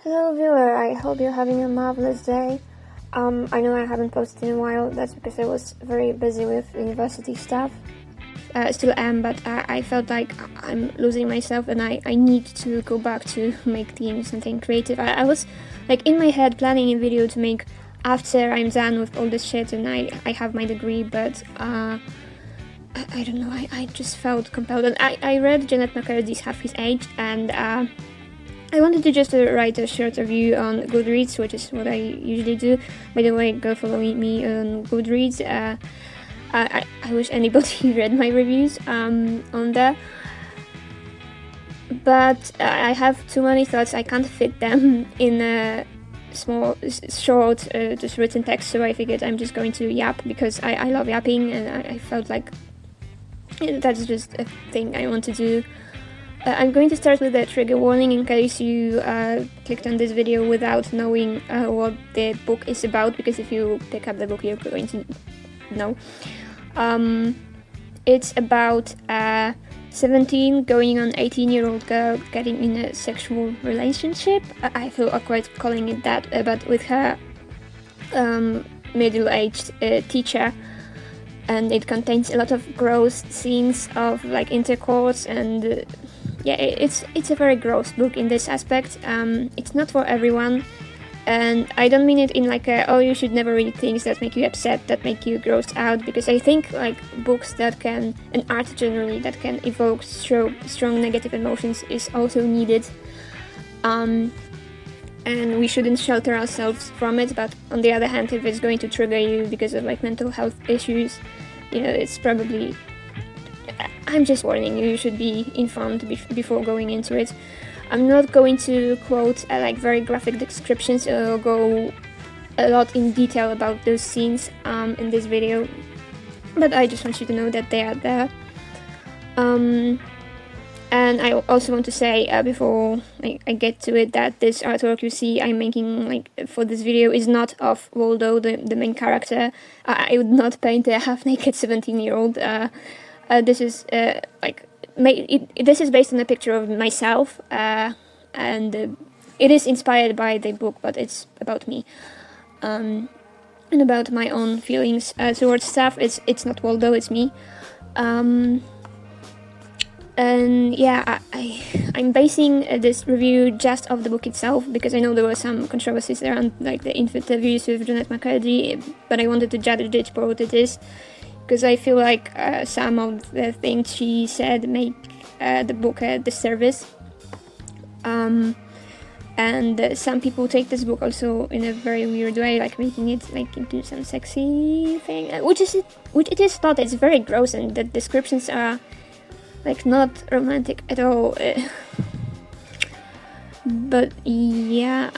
Hello viewer, I hope you're having a marvelous day. I know I haven't posted in a while, that's because I was very busy with university stuff. Still am, but I felt like I'm losing myself and I need to go back to making something creative. I was like in my head planning a video to make after I'm done with all this shit and I have my degree, but I don't know, I just felt compelled. And I read Jennette McCurdy's Half His Age, and I wanted to just write a short review on Goodreads, which is what I usually do. By the way, go follow me on Goodreads. I wish anybody read my reviews on there. But I have too many thoughts, I can't fit them in a small, short, just written text, so I figured I'm just going to yap, because I love yapping, and I felt like that's just a thing I want to do. I'm going to start with a trigger warning in case you clicked on this video without knowing what the book is about, because if you pick up the book you're going to know. It's about a 17 going on 18-year-old girl getting in a sexual relationship. I feel awkward calling it that, but with her middle-aged teacher, and it contains a lot of gross scenes of like intercourse, and yeah, it's a very gross book in this aspect. It's not for everyone, and I don't mean it in like oh, you should never read things that make you upset, that make you grossed out, because I think like books that can, and art generally, that can evoke strong negative emotions is also needed, and we shouldn't shelter ourselves from it. But on the other hand, if it's going to trigger you because of like mental health issues, you know, it's probably, I'm just warning you, you should be informed before going into it. I'm not going to quote like very graphic descriptions or go a lot in detail about those scenes in this video, but I just want you to know that they are there. And I also want to say before I get to it, that this artwork you see I'm making like for this video is not of Waldo, the main character. I would not paint a half-naked 17-year-old. This is this is based on a picture of myself, and it is inspired by the book, but it's about me, and about my own feelings towards stuff. It's not Waldo, it's me. And yeah, I'm basing this review just off the book itself, because I know there were some controversies around like the interviews with Jennette McCurdy, but I wanted to judge it for what it is, because I feel like some of the things she said make the book a disservice. And some people take this book also in a very weird way, like making it like into some sexy thing, which it is not. It's very gross, and the descriptions are like not romantic at all. But yeah,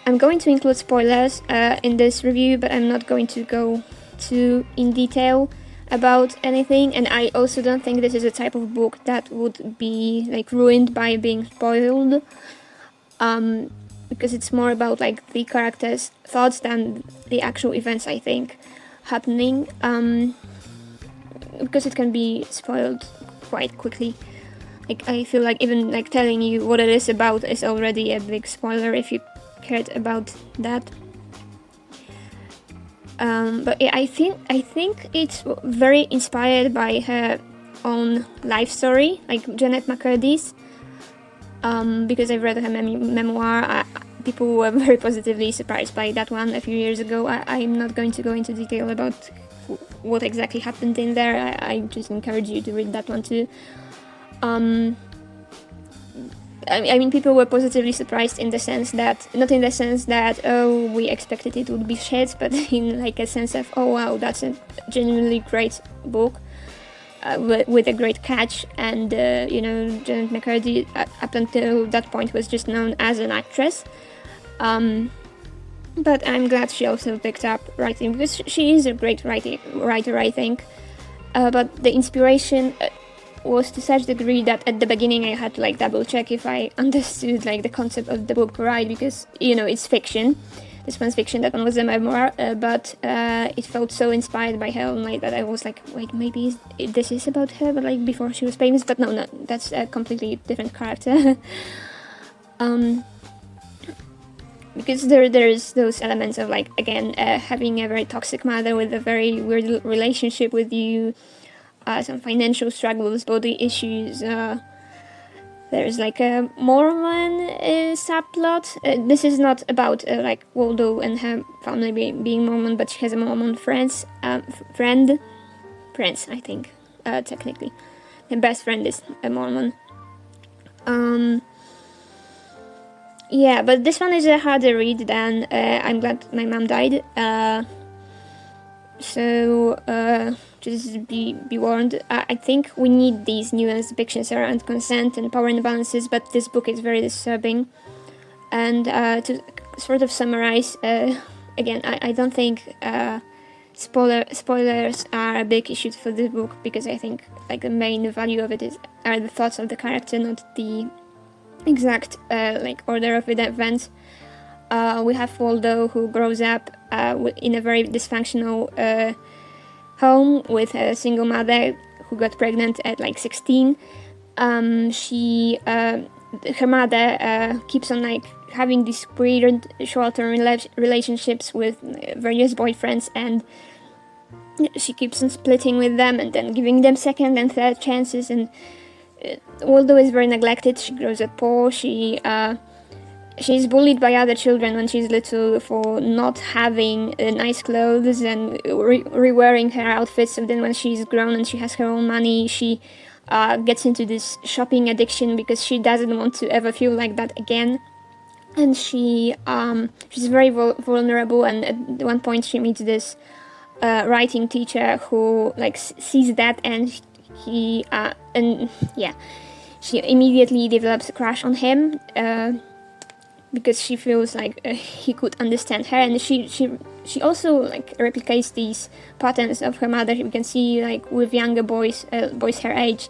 I'm going to include spoilers in this review, but I'm not going to go too in detail about anything, and I also don't think this is a type of book that would be like ruined by being spoiled, because it's more about like the characters' thoughts than the actual events, I think, happening, because it can be spoiled quite quickly. Like I feel like even like telling you what it is about is already a big spoiler if you cared about that. But yeah, I think it's very inspired by her own life story, like Jennette McCurdy's, because I've read her memoir. People were very positively surprised by that one a few years ago. I'm not going to go into detail about what exactly happened in there. I just encourage you to read that one too. I mean, people were positively surprised in the sense that, not in the sense that, oh, we expected it would be shit, but in like a sense of, oh wow, that's a genuinely great book, with a great catch, and you know, Jennette McCurdy up until that point was just known as an actress, but I'm glad she also picked up writing, because she is a great writer, I think, but the inspiration was to such degree that at the beginning I had to like double check if I understood like the concept of the book right, because you know it's fiction, this one's fiction, that one was a memoir, but it felt so inspired by her own life that I was like, wait, maybe this is about her, but like before she was famous. But no, that's a completely different character. Because there's those elements of like, again, having a very toxic mother with a very weird relationship with you, some financial struggles, body issues. There's like a Mormon subplot. This is not about like Waldo and her family being Mormon, but she has a Mormon friend, I think, technically. Her best friend is a Mormon. Yeah, but this one is a harder read than I'm Glad My Mom Died. So just be warned. I think we need these nuanced depictions around consent and power imbalances, but this book is very disturbing. And to sort of summarize, again, I don't think spoilers are a big issue for this book, because I think like the main value of it are the thoughts of the character, not the exact like order of the events. We have Waldo, who grows up in a very dysfunctional home with a single mother who got pregnant at like 16. Her mother keeps on like having these weird short-term relationships with various boyfriends, and she keeps on splitting with them and then giving them second and third chances. And Waldo is very neglected. She grows up poor. She's bullied by other children when she's little for not having nice clothes and re-wearing her outfits. So then when she's grown and she has her own money, she gets into this shopping addiction because she doesn't want to ever feel like that again. And she's very vulnerable, and at one point she meets this writing teacher who like sees that, and she immediately develops a crush on him. Because she feels like he could understand her, and she also like replicates these patterns of her mother. We can see like with younger boys her age,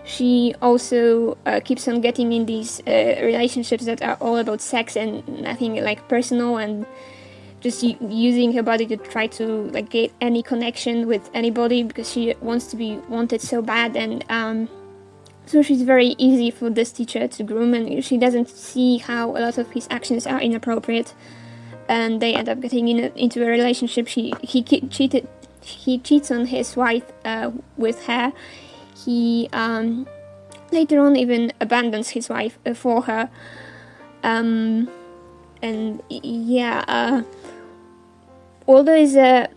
she also keeps on getting in these relationships that are all about sex and nothing like personal, and just using her body to try to like get any connection with anybody because she wants to be wanted so bad. And so she's very easy for this teacher to groom, and she doesn't see how a lot of his actions are inappropriate, and they end up getting into a relationship. He cheats on his wife with her. He later on even abandons his wife for her. Waldo is a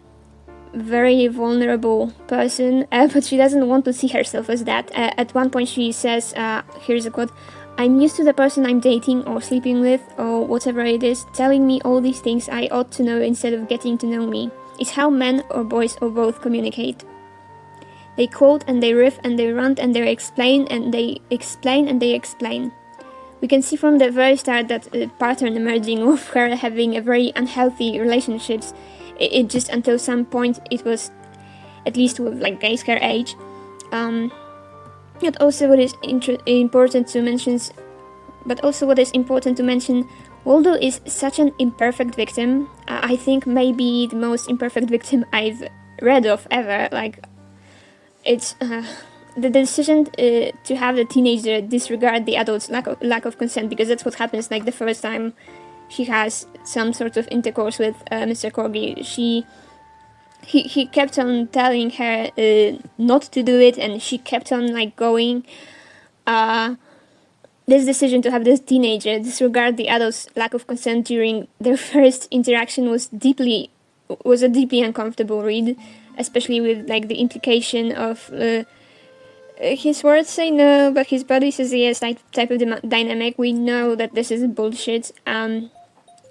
very vulnerable person, but she doesn't want to see herself as that. At one point she says, here's a quote, "I'm used to the person I'm dating or sleeping with or whatever it is telling me all these things I ought to know instead of getting to know me. It's how men or boys or both communicate. They quote and they riff and they rant and they explain and they explain and they explain." We can see from the very start that a pattern emerging of her having a very unhealthy relationships. It just until some point it was, at least with like guys her age. But also what is important to mention, Waldo is such an imperfect victim. I think maybe the most imperfect victim I've read of ever. Like, it's the decision to have the teenager disregard the adult's lack of consent, because that's what happens like the first time she has some sort of intercourse with Mr. Corgi. He kept on telling her not to do it, and she kept on like going. This decision to have this teenager disregard the adult's lack of consent during their first interaction was a deeply uncomfortable read, especially with like the implication of his words say no, but his body says yes, type of dynamic. We know that this is bullshit.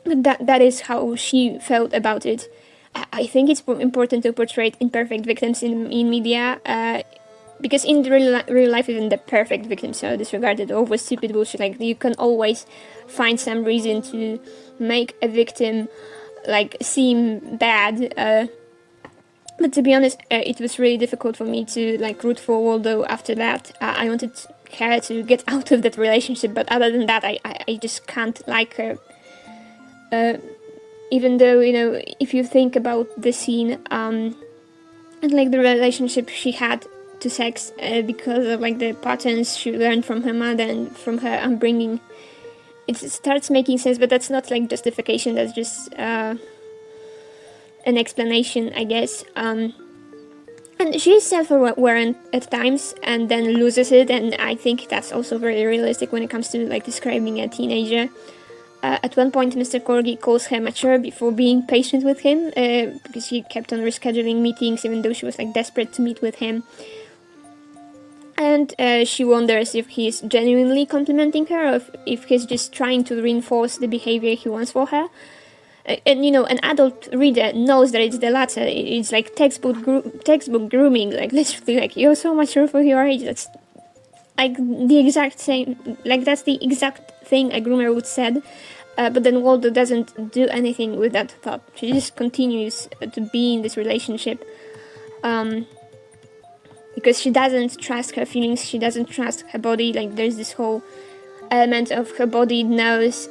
But that is how she felt about it. I think it's important to portray imperfect victims in media, because in real life even the perfect victims are disregarded over stupid bullshit. Like, you can always find some reason to make a victim like seem bad. But to be honest, it was really difficult for me to like root for Waldo after that. I wanted her to get out of that relationship, but other than that, I just can't like her. even though, if you think about the scene, and like the relationship she had to sex, because of like the patterns she learned from her mother and from her upbringing, it starts making sense. But that's not like justification, that's just an explanation, I guess. And she is self-aware at times and then loses it, and I think that's also very realistic when it comes to like describing a teenager. At one point, Mr. Corgi calls her mature before being patient with him, because she kept on rescheduling meetings even though she was like desperate to meet with him. And she wonders if he's genuinely complimenting her, or if he's just trying to reinforce the behavior he wants for her. And an adult reader knows that it's the latter. It's like textbook grooming. Like literally, like, you're so mature for your age. That's like the exact same. Like that's the exact thing a groomer would said. But then Waldo doesn't do anything with that thought. She just continues to be in this relationship. Because she doesn't trust her feelings, she doesn't trust her body. Like there's this whole element of her body knows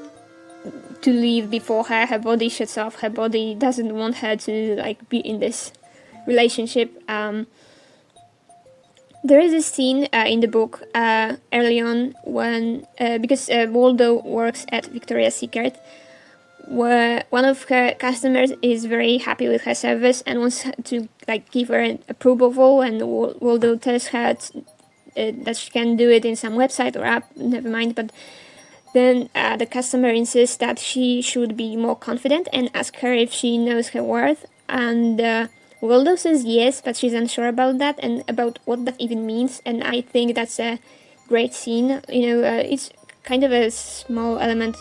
to leave before her body shuts off, her body doesn't want her to like be in this relationship. There is a scene in the book early on when, because Waldo works at Victoria's Secret, where one of her customers is very happy with her service and wants to like give her an approval, and Waldo tells her that she can do it in some website or app, never mind, but then the customer insists that she should be more confident and ask her if she knows her worth, and Waldo says yes, but she's unsure about that and about what that even means, and I think that's a great scene. It's kind of a small element,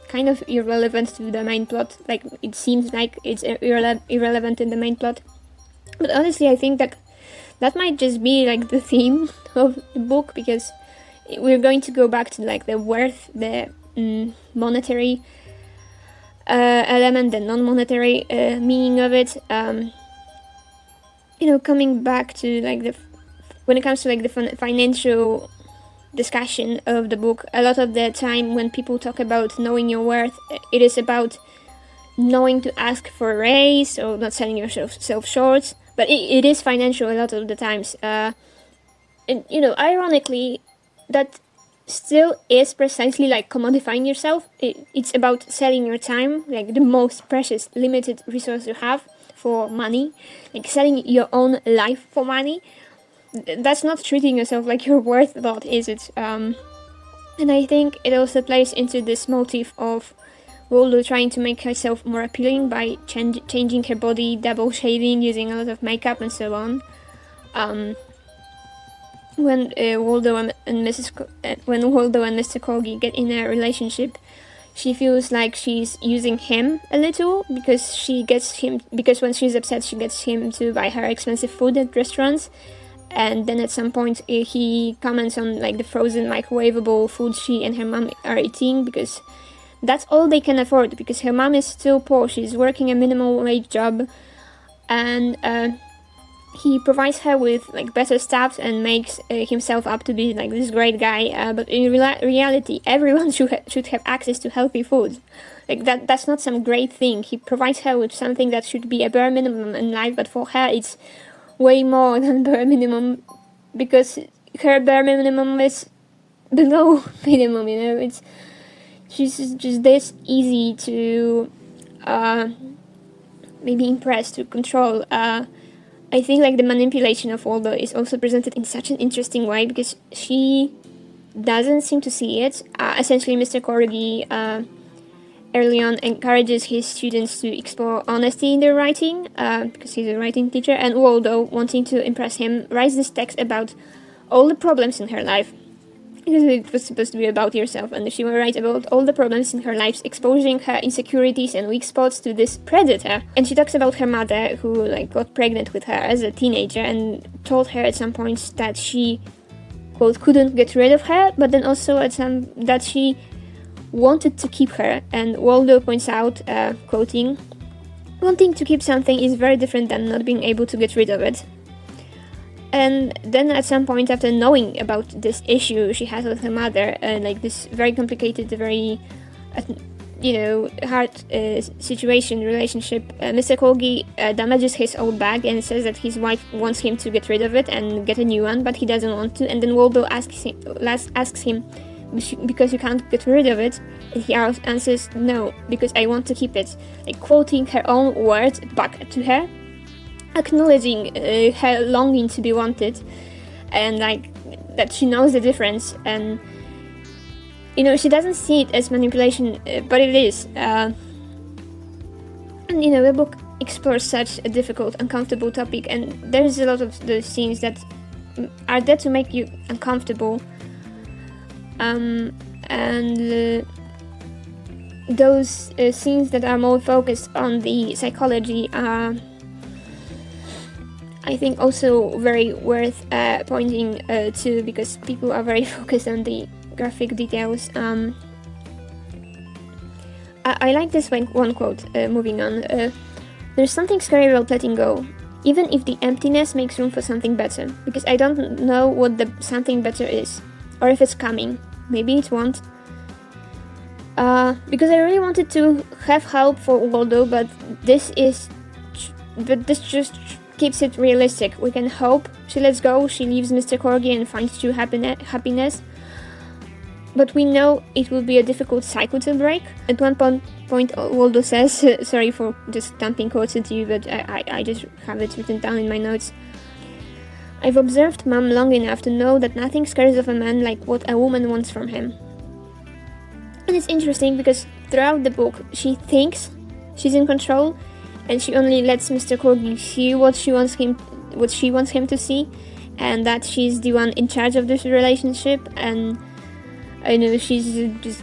kind of irrelevant to the main plot. Like it seems like it's irrelevant in the main plot, but honestly I think that might just be like the theme of the book, because we're going to go back to like the worth, the monetary element, the non-monetary meaning of it. Coming back to like when it comes to like the financial discussion of the book, a lot of the time when people talk about knowing your worth, it is about knowing to ask for a raise or not selling yourself short, but it is financial a lot of the times. And ironically, that still is precisely like commodifying yourself. It's about selling your time, like the most precious limited resource you have, for money, like selling your own life for money. That's not treating yourself like you're worth a lot, is it? And I think it also plays into this motif of Waldo trying to make herself more appealing by changing her body, double shaving, using a lot of makeup and so on. When Waldo and Mr. Corgi get in a relationship, she feels like she's using him a little, because when she's upset she gets him to buy her expensive food at restaurants, and then at some point he comments on like the frozen microwavable food she and her mom are eating, because that's all they can afford, because her mom is still poor, she's working a minimum wage job, and he provides her with like better stuff and makes himself up to be like this great guy, but in reality everyone should have access to healthy food. Like that's not some great thing. He provides her with something that should be a bare minimum in life, but for her it's way more than bare minimum, because her bare minimum is below minimum. It's she's just this easy to maybe impress, to control. I think like the manipulation of Waldo is also presented in such an interesting way, because she doesn't seem to see it. Essentially, Mr. Corgi early on encourages his students to explore honesty in their writing, because he's a writing teacher, and Waldo, wanting to impress him, writes this text about all the problems in her life. Because it was supposed to be about yourself, and she will write about all the problems in her life, exposing her insecurities and weak spots to this predator. And she talks about her mother, who like got pregnant with her as a teenager and told her at some point that she, quote, couldn't get rid of her, but then also that she wanted to keep her. And Waldo points out, quoting, "Wanting to keep something is very different than not being able to get rid of it." And then at some point, after knowing about this issue she has with her mother, like this very complicated, very hard situation, relationship, Mr. Corgi damages his old bag and says that his wife wants him to get rid of it and get a new one, but he doesn't want to. And then Waldo asks him, because you can't get rid of it, and he answers, no, because I want to keep it. Like, quoting her own words back to her, acknowledging her longing to be wanted, and like that she knows the difference, and she doesn't see it as manipulation, but it is. And the book explores such a difficult, uncomfortable topic, and there's a lot of the scenes that are there to make you uncomfortable. And those scenes that are more focused on the psychology are, I think, also very worth pointing to, because people are very focused on the graphic details. I like this one quote, moving on. There's something scary about letting go, even if the emptiness makes room for something better, because I don't know what the something better is, or if it's coming. Maybe it won't. Because I really wanted to have help for Waldo, but this just keeps it realistic. We can hope she lets go, she leaves Mr. Corgi and finds true happiness. But we know it will be a difficult cycle to break. At one point Waldo says, sorry for just dumping quotes at you, but I just have it written down in my notes. I've observed Mom long enough to know that nothing scares of a man like what a woman wants from him. And it's interesting because throughout the book she thinks she's in control, and she only lets Mr. Corgi see what she wants him to see, and that she's the one in charge of this relationship, and she's just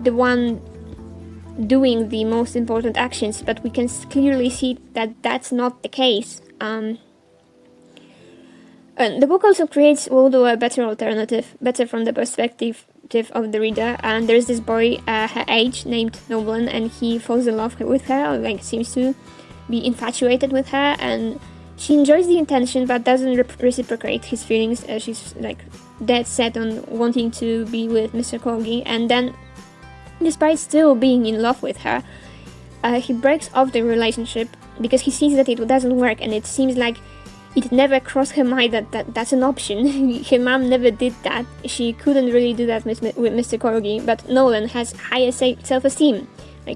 the one doing the most important actions. But we can clearly see that that's not the case. The book also creates Waldo a better alternative, better from the perspective of the reader. And there's this boy her age named Nolan, and he falls in love with her, or seems to be infatuated with her, and she enjoys the intention but doesn't reciprocate his feelings. She's dead set on wanting to be with Mr. Corgi, and then, despite still being in love with her, he breaks off the relationship because he sees that it doesn't work, and it seems like it never crossed her mind that's an option. Her mom never did that. She couldn't really do that with Mr. Corgi, but Nolan has higher self-esteem.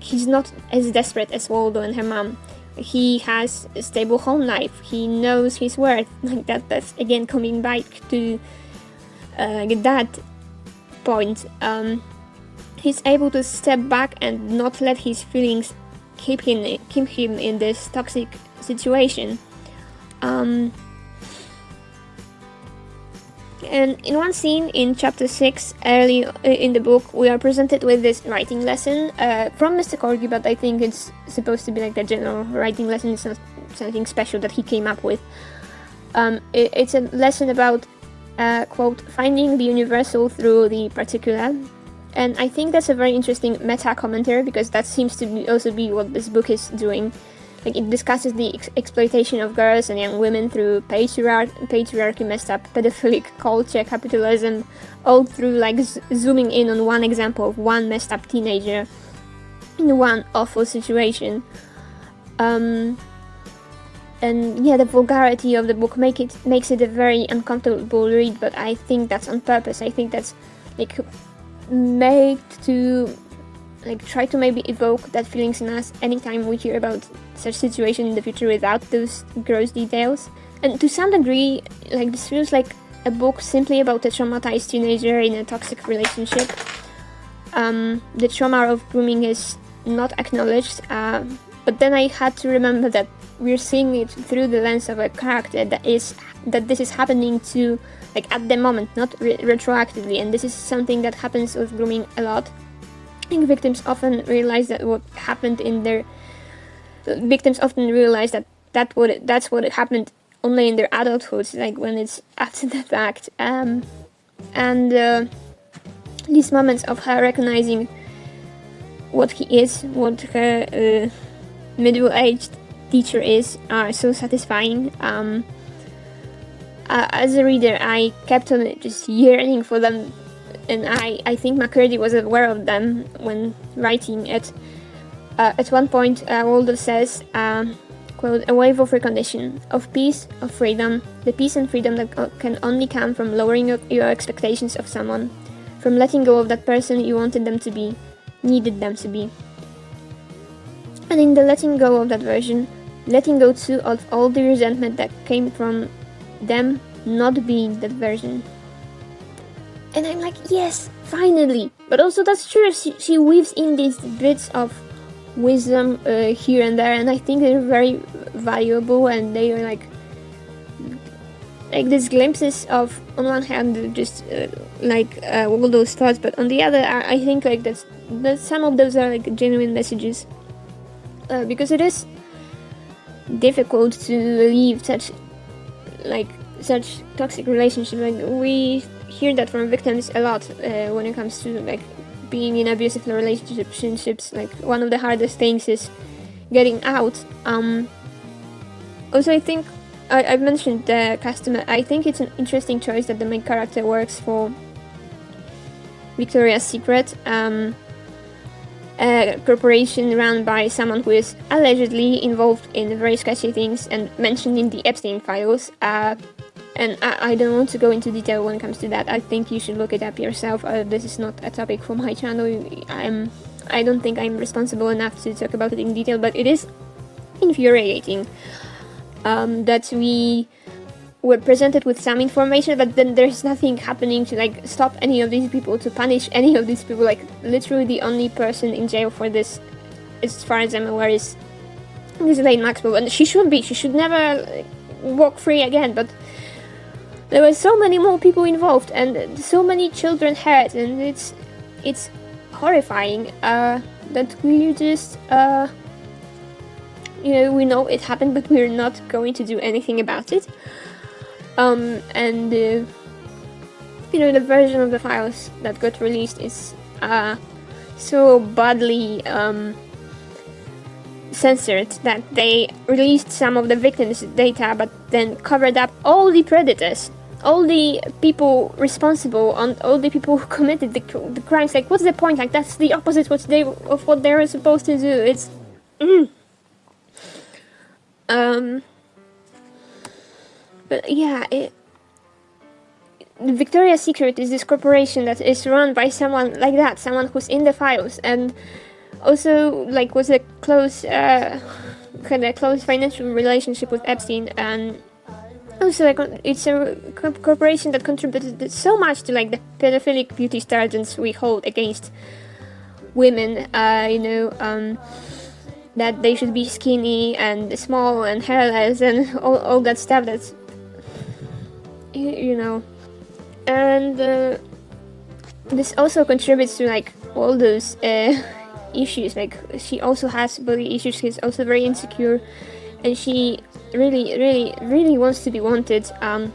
He's not as desperate as Waldo and her mom. He has a stable home life. He knows his worth. That's again coming back to that point. He's able to step back and not let his feelings keep him in this toxic situation. And in one scene in chapter 6, early in the book, we are presented with this writing lesson from Mr. Corgi, but I think it's supposed to be a general writing lesson. It's not something special that he came up with. It's a lesson about, quote, finding the universal through the particular. And I think that's a very interesting meta commentary, because that seems to also be what this book is doing. It discusses the exploitation of girls and young women through patriarchy, messed up pedophilic culture, capitalism, all through zooming in on one example of one messed up teenager in one awful situation. And the vulgarity of the book makes it a very uncomfortable read, but I think that's on purpose. I think that's made to try to maybe evoke that feelings in us anytime we hear about such situation in the future without those gross details. And to some degree, this feels like a book simply about a traumatized teenager in a toxic relationship. The trauma of grooming is not acknowledged, but then I had to remember that we're seeing it through the lens of a character that this is happening to at the moment, not retroactively, and this is something that happens with grooming a lot. I think victims often realize that that's what happened only in their adulthood, when it's after the fact. And these moments of her recognizing what he is, what her middle-aged teacher is, are so satisfying. As a reader, I kept on just yearning for them and I think McCurdy was aware of them when writing it. At one point, Waldo says, quote, "A wave of recognition, of peace, of freedom, the peace and freedom that can only come from lowering your expectations of someone, from letting go of that person you wanted them to be, needed them to be. And in the letting go of that version, letting go too of all the resentment that came from them not being that version." And I'm like, yes, finally! But also that's true, she weaves in these bits of wisdom here and there, and I think they're very valuable, and they are like these glimpses of, on one hand, just all those thoughts, but on the other, I think like that some of those are like genuine messages, because it is difficult to leave such toxic relationships. Like, we hear that from victims a lot when it comes to like being in abusive relationships. Like, one of the hardest things is getting out. Also, I think I've mentioned the customer. I think it's an interesting choice that the main character works for Victoria's Secret, a corporation run by someone who is allegedly involved in very sketchy things and mentioned in the Epstein files. And I don't want to go into detail when it comes to that. I think you should look it up yourself. This is not a topic for my channel. I don't think I'm responsible enough to talk about it in detail, but it is infuriating that we were presented with some information, but then there's nothing happening to like stop any of these people, to punish any of these people. Like, literally the only person in jail for this, as far as I'm aware, is Ghislaine Maxwell, and she should never walk free again. But there were so many more people involved, and so many children hurt, and it's horrifying that we just we know it happened, but we're not going to do anything about it. The version of the files that got released is so badly censored that they released some of the victims' data, but then covered up all the predators, all the people responsible, and all the people who committed the crimes. Like, what's the point? Like, that's the opposite of what they were supposed to do. It's but yeah, Victoria's Secret is this corporation that is run by someone like that, someone who's in the files, and also like was a close financial relationship with Epstein, and also like it's a corporation that contributed so much to like the pedophilic beauty standards we hold against women. That they should be skinny and small and hairless and all that stuff. That's and this also contributes to like all those issues. Like, she also has body issues. She's also very insecure, and she really wants to be wanted. And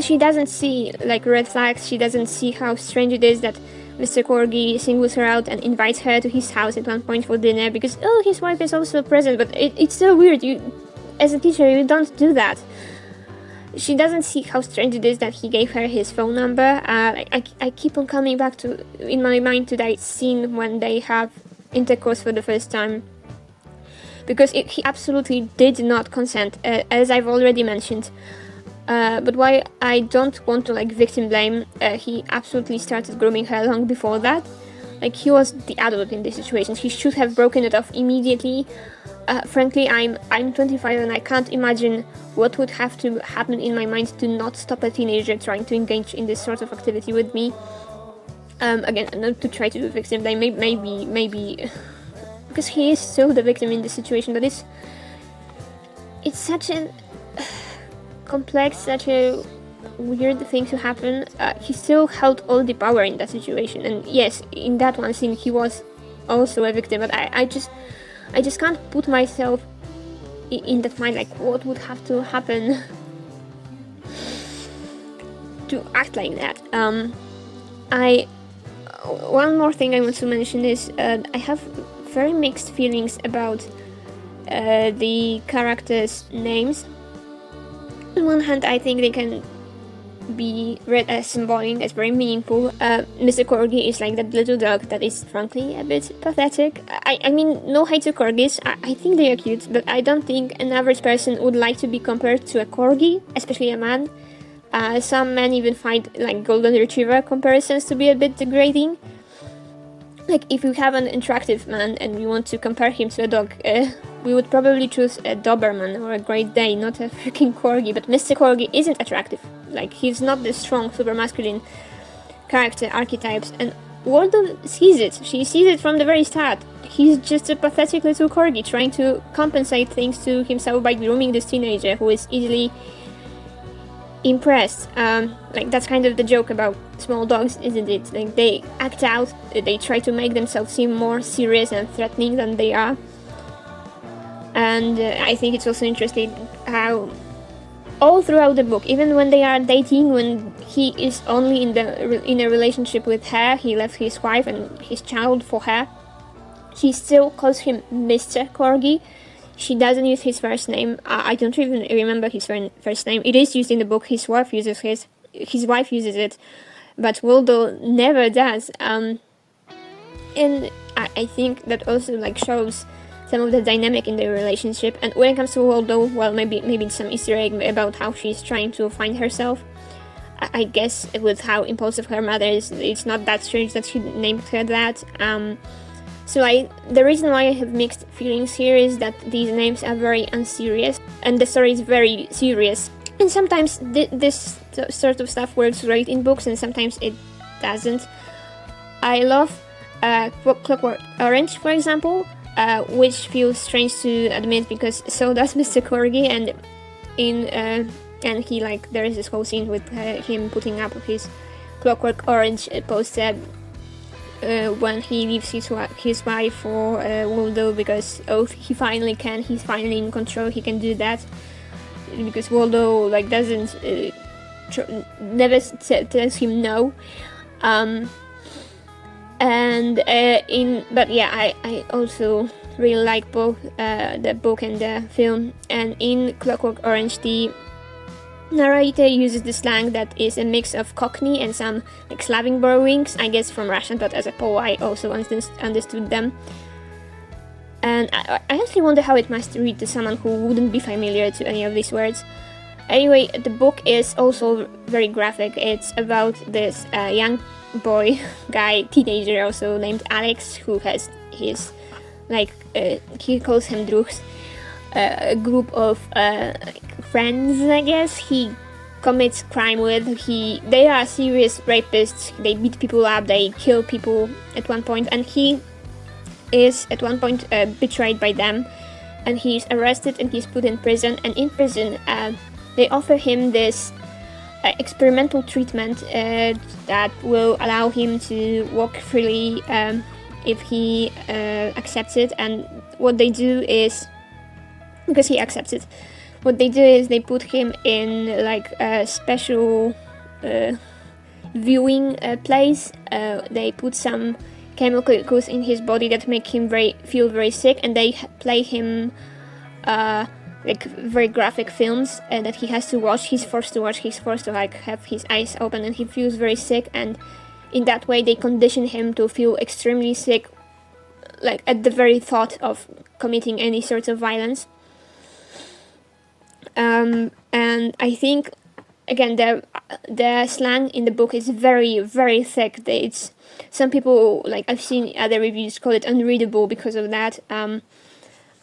she doesn't see like red flags. She doesn't see how strange it is that Mr. Corgi singles her out and invites her to his house at one point for dinner because his wife is also present. But it's still weird. You, as a teacher, you don't do that. She doesn't see how strange it is that he gave her his phone number. I keep on coming back to, in my mind, to that scene when they have intercourse for the first time, because he absolutely did not consent, as I've already mentioned. But why I don't want to like victim blame, he absolutely started grooming her long before that. Like, he was the adult in this situation. He should have broken it off immediately. Frankly, I'm 25 and I can't imagine what would have to happen in my mind to not stop a teenager trying to engage in this sort of activity with me. Again, not to try to do victim blame, maybe because he is so the victim in this situation, but it's such a complex, such a weird thing to happen. He still held all the power in that situation, and yes, in that one scene he was also a victim, but I just can't put myself in that mind, like what would have to happen to act like that. One more thing I want to mention is I have very mixed feelings about the characters' names. On one hand, I think they can be read as symbolic, as very meaningful. Mr. Corgi is like that little dog that is frankly a bit pathetic. I mean, no hate to corgis, I think they are cute, but I don't think an average person would like to be compared to a corgi, especially a man. Some men even find like golden retriever comparisons to be a bit degrading. Like, if you have an attractive man and you want to compare him to a dog, we would probably choose a Doberman or a Great Dane, not a freaking Corgi. But Mr. Corgi isn't attractive. Like, he's not the strong, super masculine character archetypes. And Waldo sees it. She sees it from the very start. He's just a pathetic little Corgi trying to compensate things to himself by grooming this teenager who is easily impressed. Like, that's kind of the joke about small dogs, isn't it? Like, they act out, they try to make themselves seem more serious and threatening than they are. And I think it's also interesting how all throughout the book, even when they are dating, when he is only in a relationship with her, he left his wife and his child for her, she still calls him Mr. Corgi. She doesn't use his first name. I don't even remember his first name. It is used in the book. His wife uses it, but Waldo never does. And I think that also like shows some of the dynamic in their relationship. And when it comes to Waldo, well, maybe it's some Easter egg about how she's trying to find herself. I guess with how impulsive her mother is, it's not that strange that she named her that. So the reason why I have mixed feelings here is that these names are very unserious and the story is very serious. And sometimes this sort of stuff works great in books and sometimes it doesn't. I love Clockwork Orange, for example, which feels strange to admit because so does Mr. Corgi, and he like there is this whole scene with him putting up his Clockwork Orange poster when he leaves his wife for Waldo because he's finally in control, he can do that because Waldo like doesn't never tells him no. But yeah, I also really like both the book and the film. And in Clockwork Orange, the narrator uses the slang that is a mix of Cockney and some like Slavic borrowings, I guess from Russian, but as a Pole I also understood them. And I actually wonder how it must read to someone who wouldn't be familiar to any of these words. Anyway, the book is also very graphic. It's about this young teenager also named Alex, who has his, he calls him drugs, a group of friends, I guess, he commits crime with. They are serious rapists, they beat people up, they kill people at one point, and he is at one point betrayed by them, and he's arrested and he's put in prison, and in prison they offer him this experimental treatment that will allow him to walk freely if he accepts it. And what they do is, because he accepts it, what they do is they put him in a special viewing place. They put some chemicals in his body that make him feel very sick, and they play him very graphic films that he has to watch. He's forced to watch. He's forced to have his eyes open, and he feels very sick. And in that way, they condition him to feel extremely sick, at the very thought of committing any sort of violence. And I think, again, the slang in the book is very, very thick. It's some people, I've seen other reviews call it unreadable because of that.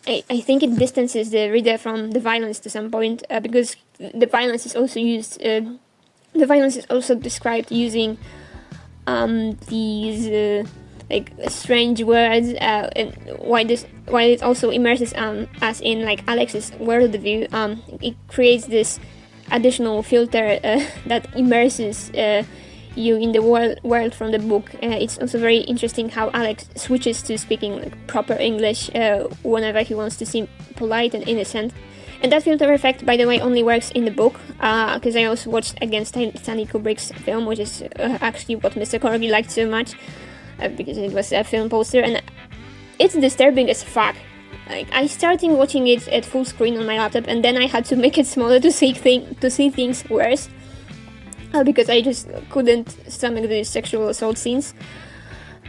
I think it distances the reader from the violence to some point, because the violence is also used. The violence is also described using these strange words, and while it also immerses us in Alex's worldview, it creates this additional filter that immerses you in the world from the book. It's also very interesting how Alex switches to speaking proper English whenever he wants to seem polite and innocent. And that filter effect, by the way, only works in the book, because I also watched again Stanley Kubrick's film, which is actually what Mr. Corgi liked so much, because it was a film poster, and it's disturbing as fuck. I started watching it at full screen on my laptop, and then I had to make it smaller to see things worse. because I just couldn't stomach the sexual assault scenes.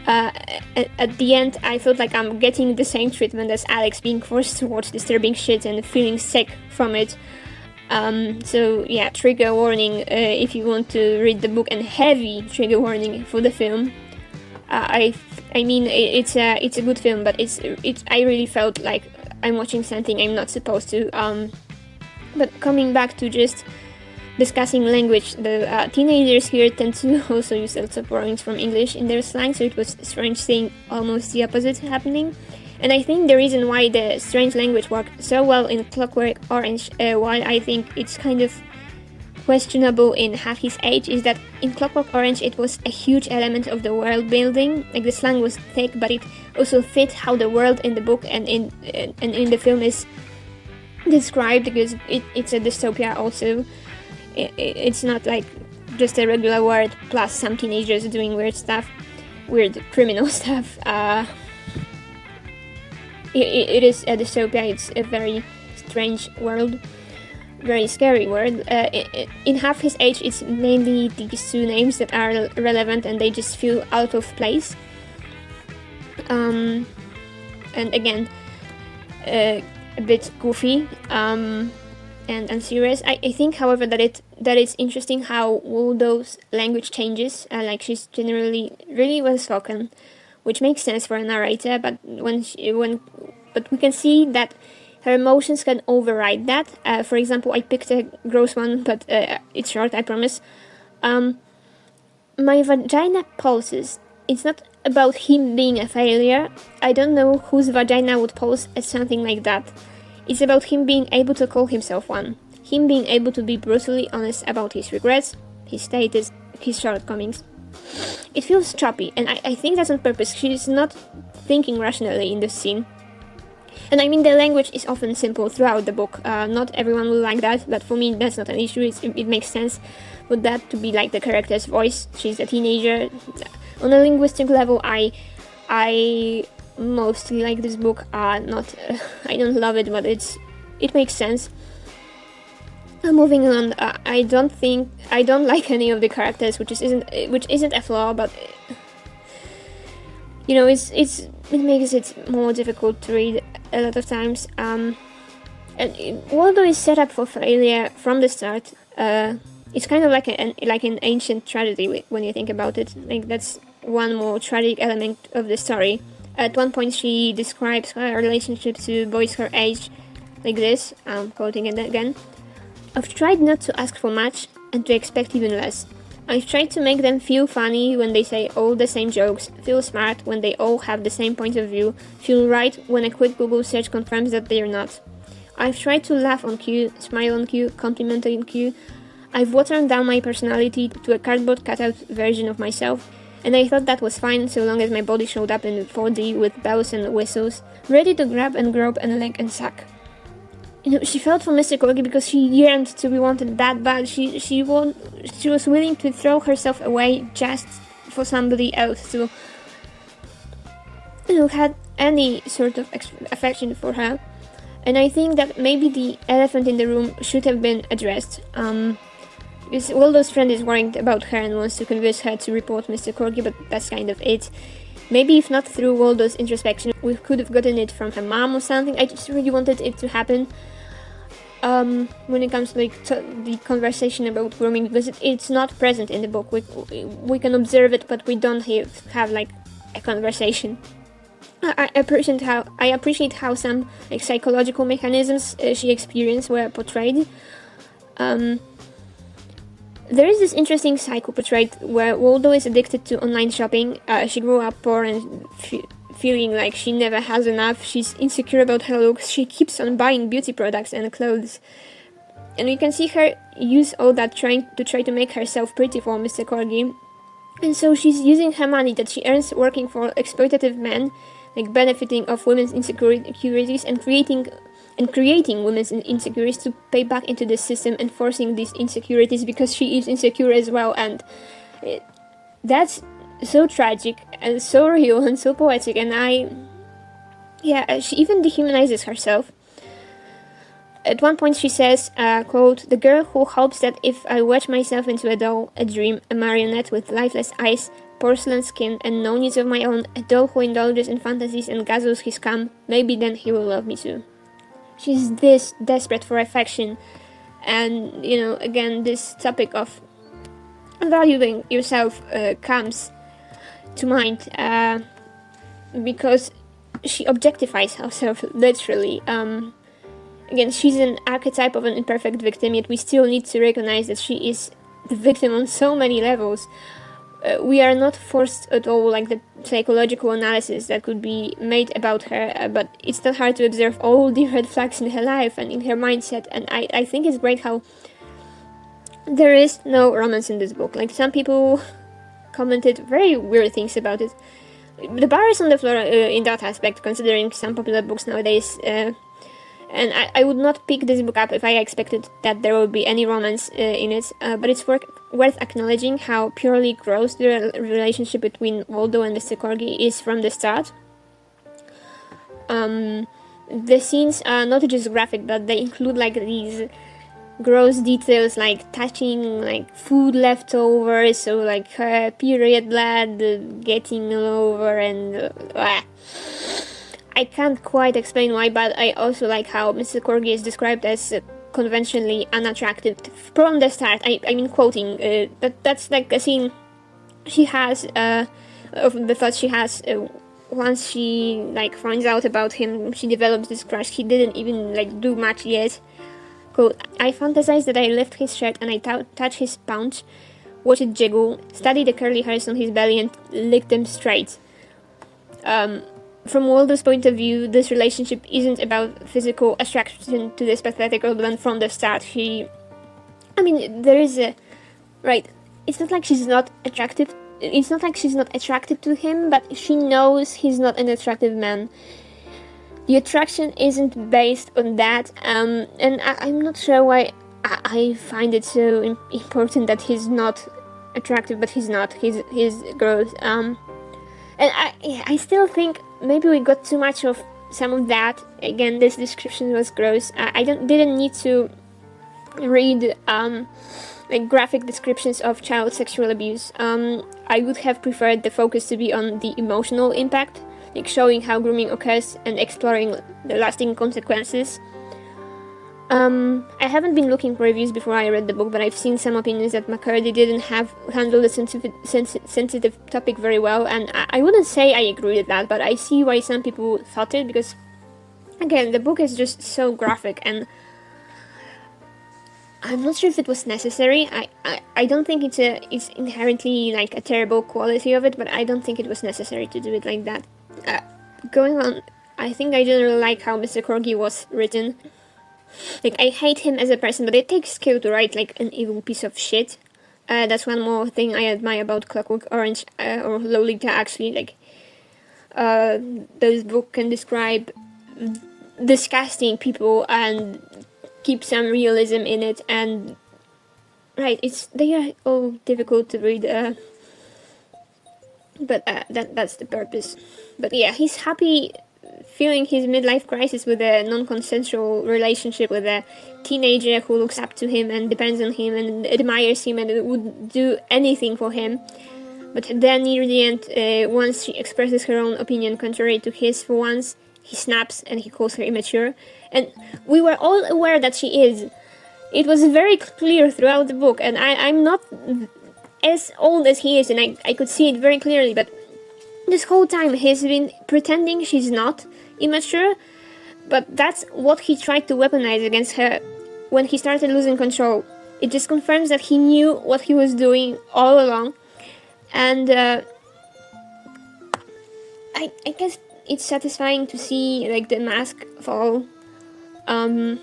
At the end, I felt like I'm getting the same treatment as Alex, being forced to watch disturbing shit and feeling sick from it. So yeah, trigger warning if you want to read the book, and heavy trigger warning for the film. I mean, it's a good film, but I really felt like I'm watching something I'm not supposed to. But coming back to just discussing language, the teenagers here tend to also use lots of borrowings from English in their slang, so it was strange seeing almost the opposite happening. And I think the reason why the strange language worked so well in Clockwork Orange, while I think it's kind of questionable in Half His Age, is that in Clockwork Orange it was a huge element of the world building. Like, the slang was thick, but it also fit how the world in the book and in the film is described, because it's a dystopia also. It's not like just a regular word plus some teenagers doing weird criminal stuff. It is a dystopia. It's a very strange world, very scary world. In Half His Age, it's mainly these two names that are relevant, and they just feel out of place. And again, a bit goofy and serious. I think, however, that it's interesting how Waldo's language changes. Like, she's generally really well spoken, which makes sense for a narrator. But but we can see that her emotions can override that. For example, I picked a gross one, but it's short, I promise. My vagina pulses. It's not about him being a failure. I don't know whose vagina would pulse at something like that. It's about him being able to call himself one. Him being able to be brutally honest about his regrets, his status, his shortcomings. It feels choppy, and I think that's on purpose. She's not thinking rationally in this scene. And I mean, the language is often simple throughout the book. Not everyone will like that, but for me that's not an issue. It makes sense for that to be like the character's voice. She's a teenager. On a linguistic level, I mostly like this book. I don't love it, but it makes sense. Moving on, I don't like any of the characters, which isn't a flaw, but you know, it makes it more difficult to read a lot of times. And Waldo is set up for failure from the start. It's kind of like an ancient tragedy when you think about it. Like, that's one more tragic element of the story. At one point, she describes her relationship to boys her age like this. I'm quoting it again. I've tried not to ask for much and to expect even less. I've tried to make them feel funny when they say all the same jokes, feel smart when they all have the same point of view, feel right when a quick Google search confirms that they're not. I've tried to laugh on cue, smile on cue, compliment on cue. I've watered down my personality to a cardboard cutout version of myself, and I thought that was fine so long as my body showed up in 4D with bells and whistles, ready to grab and grope and lick and suck. You know, she felt for Mr. Corgi because she yearned to be wanted that bad. She was willing to throw herself away just for somebody else to, you know, had any sort of affection for her. And I think that maybe the elephant in the room should have been addressed. Because Waldo's friend is worried about her and wants to convince her to report Mr. Corgi, but that's kind of it. Maybe if not through Waldo's introspection, we could have gotten it from her mom or something. I just really wanted it to happen. When it comes to the conversation about grooming, because it's not present in the book. We can observe it, but we don't have like a conversation. I appreciate how some like psychological mechanisms she experienced were portrayed. There is this interesting cycle portrayed where Waldo is addicted to online shopping. She grew up poor and feeling like she never has enough. She's insecure about her looks. She keeps on buying beauty products and clothes. And we can see her use all that trying to make herself pretty for Mr. Corgi. And so she's using her money that she earns working for exploitative men, like benefiting off women's insecurities and creating women's insecurities to pay back into the system, and forcing these insecurities because she is insecure as well. And that's so tragic and so real and so poetic. And she even dehumanizes herself. At one point she says, quote, "The girl who hopes that if I watch myself into a doll, a dream, a marionette with lifeless eyes, porcelain skin, and no needs of my own, a doll who indulges in fantasies and guzzles his cum, maybe then he will love me too." She's this desperate for affection. And, again, this topic of valuing yourself comes to mind because she objectifies herself, literally. Again, she's an archetype of an imperfect victim, yet we still need to recognize that she is the victim on so many levels. We are not forced at all, like the psychological analysis that could be made about her, but it's not hard to observe all the red flags in her life and in her mindset, and I think it's great how there is no romance in this book. Like, some people commented very weird things about it. The bar is on the floor in that aspect, considering some popular books nowadays, and I would not pick this book up if I expected that there would be any romance in it, but it's worth acknowledging how purely gross the relationship between Waldo and Mr. Corgi is from the start. The scenes are not just graphic, but they include like these gross details like touching like food leftovers, so like her period blood getting all over, and I can't quite explain why, but I also like how Mr. Corgi is described as conventionally unattractive from the start. I mean, quoting, that's like a scene she has, of the thought she has, once she like finds out about him, she develops this crush. He didn't even like do much yet. Quote, "I fantasize that I lift his shirt and I touch his paunch, watch it jiggle, study the curly hairs on his belly and lick them straight." From Waldo's point of view, this relationship isn't about physical attraction to this pathetic old man from the start. There is a... Right, it's not like she's not attractive. It's not like she's not attractive to him, but she knows he's not an attractive man. The attraction isn't based on that, and I'm not sure why I find it so important that he's not attractive, but he's not. He's gross. And I still think maybe we got too much of some of that. Again, this description was gross. I didn't need to read like graphic descriptions of child sexual abuse. I would have preferred the focus to be on the emotional impact, like showing how grooming occurs and exploring the lasting consequences. I haven't been looking for reviews before I read the book, but I've seen some opinions that McCurdy didn't handle the sensitive topic very well, and I wouldn't say I agree with that, but I see why some people thought it, because, again, the book is just so graphic, and I'm not sure if it was necessary. I don't think it's inherently like a terrible quality of it, but I don't think it was necessary to do it like that. Going on, I think I generally like how Mr. Corgi was written. Like, I hate him as a person, but it takes skill to write like an evil piece of shit. That's one more thing I admire about Clockwork Orange, or Lolita, actually. Like, this book can describe disgusting people and keep some realism in it, and right, they are all difficult to read, but that's the purpose. But yeah, he's happy feeling his midlife crisis with a non-consensual relationship with a teenager who looks up to him and depends on him and admires him and would do anything for him. But then near the end, once she expresses her own opinion contrary to his for once, he snaps and he calls her immature. And we were all aware that she is. It was very clear throughout the book, and I'm not as old as he is, and I could see it very clearly, but this whole time he's been pretending she's not immature, but that's what he tried to weaponize against her when he started losing control. It just confirms that he knew what he was doing all along, and I guess it's satisfying to see like the mask fall. One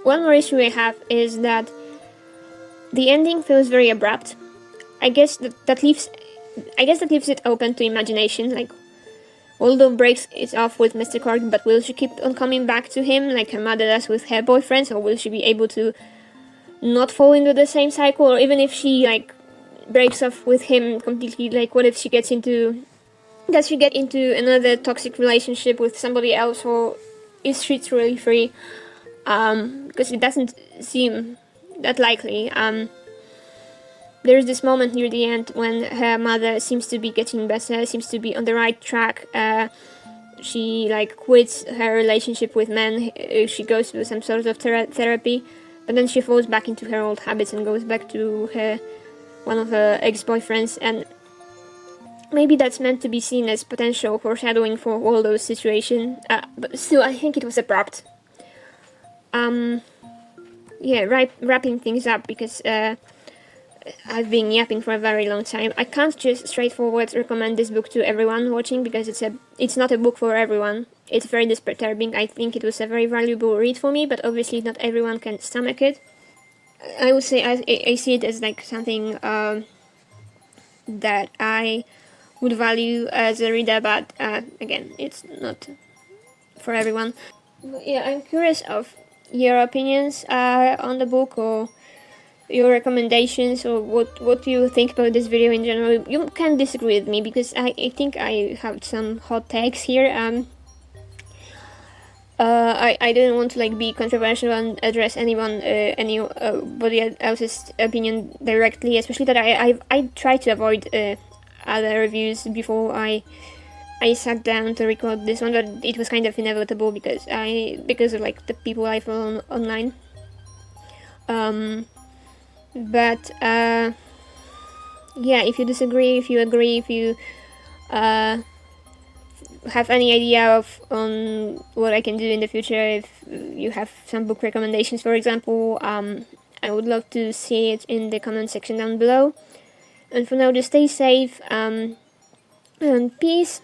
more issue I have is that the ending feels very abrupt. I guess that leaves it open to imagination. Like, Waldo breaks it off with Mr. Corgi, but will she keep on coming back to him like her mother does with her boyfriends, or will she be able to not fall into the same cycle? Or even if she like breaks off with him completely, like what if she does she get into another toxic relationship with somebody else, or is she truly free? because it doesn't seem that likely. There's this moment near the end when her mother seems to be getting better, seems to be on the right track. She like quits her relationship with men. She goes through some sort of therapy, but then she falls back into her old habits and goes back to one of her ex-boyfriends, and maybe that's meant to be seen as potential foreshadowing for Waldo's situation. But still, I think it was abrupt. Wrapping things up, because I've been yapping for a very long time. I can't just straightforward recommend this book to everyone watching, because it's not a book for everyone. It's very disturbing. I think it was a very valuable read for me, but obviously not everyone can stomach it. I would say I see it as like something that I would value as a reader, but again, it's not for everyone. But yeah, I'm curious of your opinions on the book, or your recommendations, or what you think about this video in general. You can disagree with me, because I think I have some hot takes here. I didn't want to like be controversial and address anybody else's opinion directly, especially that I try to avoid other reviews before I sat down to record this one, but it was kind of inevitable because of like the people I follow online. But yeah, if you disagree, if you agree, if you have any idea on what I can do in the future, if you have some book recommendations, for example, I would love to see it in the comment section down below. And for now, just stay safe, and peace.